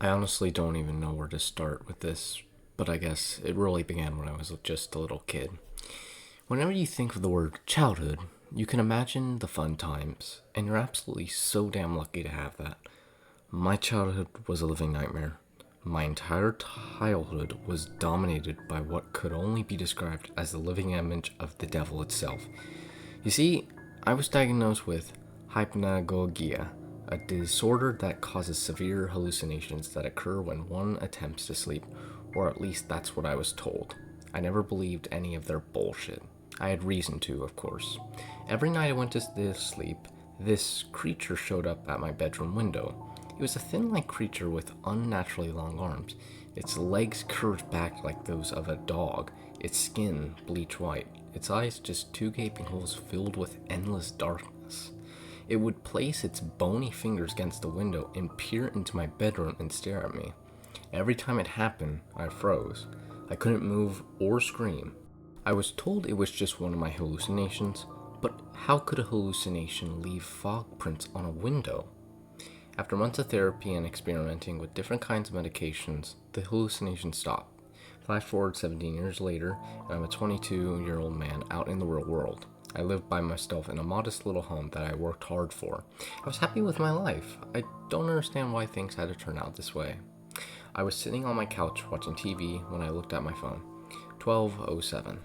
I honestly don't even know where to start with this, but I guess it really began when I was just a little kid. Whenever you think of the word childhood, you can imagine the fun times, and you're absolutely so damn lucky to have that. My childhood was a living nightmare. My entire childhood was dominated by what could only be described as the living image of the devil itself. You see, I was diagnosed with hypnagogia, a disorder that causes severe hallucinations that occur when one attempts to sleep, or at least that's what I was told. I never believed any of their bullshit. I had reason to, of course. Every night I went to sleep, this creature showed up at my bedroom window. It was a thin-like creature with unnaturally long arms. Its legs curved back like those of a dog, its skin bleach white, its eyes just two gaping holes filled with endless darkness. It would place its bony fingers against the window and peer into my bedroom and stare at me. Every time it happened, I froze. I couldn't move or scream. I was told it was just one of my hallucinations, but how could a hallucination leave fog prints on a window? After months of therapy and experimenting with different kinds of medications, the hallucinations stopped. Flash forward 17 years later, and I'm a 22-year-old man out in the real world. I lived by myself in a modest little home that I worked hard for. I was happy with my life. I don't understand why things had to turn out this way. I was sitting on my couch watching TV when I looked at my phone. 12:07.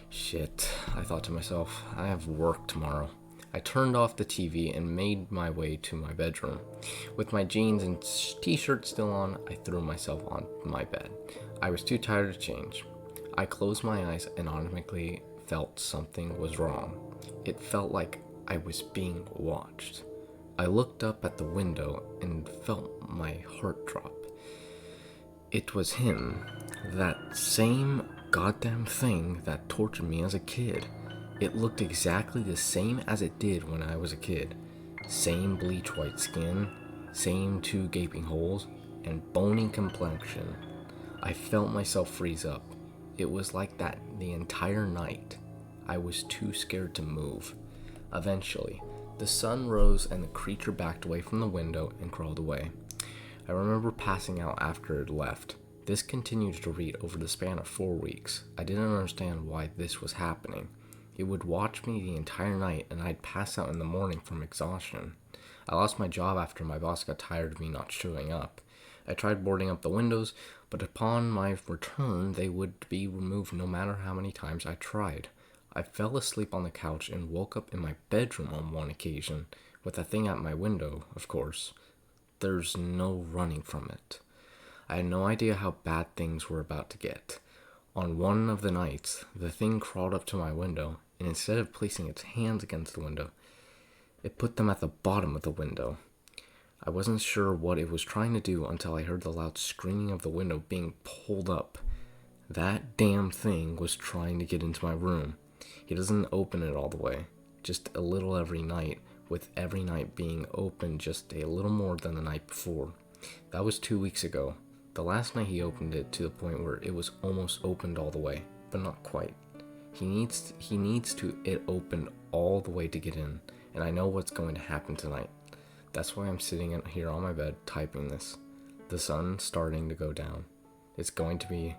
Shit, I thought to myself, I have work tomorrow. I turned off the TV and made my way to my bedroom. With my jeans and t-shirt still on, I threw myself on my bed. I was too tired to change. I closed my eyes and automatically felt something was wrong. It felt like I was being watched. I looked up at the window and felt my heart drop. It was him, that same goddamn thing that tortured me as a kid. It looked exactly the same as it did when I was a kid. Same bleach white skin, same two gaping holes, and bony complexion. I felt myself freeze up. It was like that the entire night. I was too scared to move. Eventually, the sun rose and the creature backed away from the window and crawled away. I remember passing out after it left. This continued to read over the span of 4 weeks. I didn't understand why this was happening. It would watch me the entire night and I'd pass out in the morning from exhaustion. I lost my job after my boss got tired of me not showing up. I tried boarding up the windows, but upon my return they would be removed no matter how many times I tried. I fell asleep on the couch and woke up in my bedroom on one occasion, with a thing at my window, of course. There's no running from it. I had no idea how bad things were about to get. On one of the nights, the thing crawled up to my window, and instead of placing its hands against the window, it put them at the bottom of the window. I wasn't sure what it was trying to do until I heard the loud screaming of the window being pulled up. That damn thing was trying to get into my room. It doesn't open it all the way, just a little every night, with every night being open just a little more than the night before. That was 2 weeks ago. The last night he opened it to the point where it was almost opened all the way, but not quite. He needs it opened all the way to get in, and I know what's going to happen tonight. That's why I'm sitting here on my bed typing this. The sun's starting to go down. It's going to be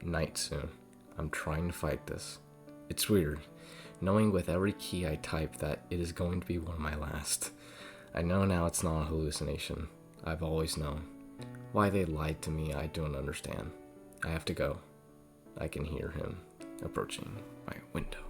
night soon. I'm trying to fight this. It's weird, knowing with every key I type that it is going to be one of my last. I know now it's not a hallucination. I've always known. Why they lied to me, I don't understand. I have to go. I can hear him approaching my window.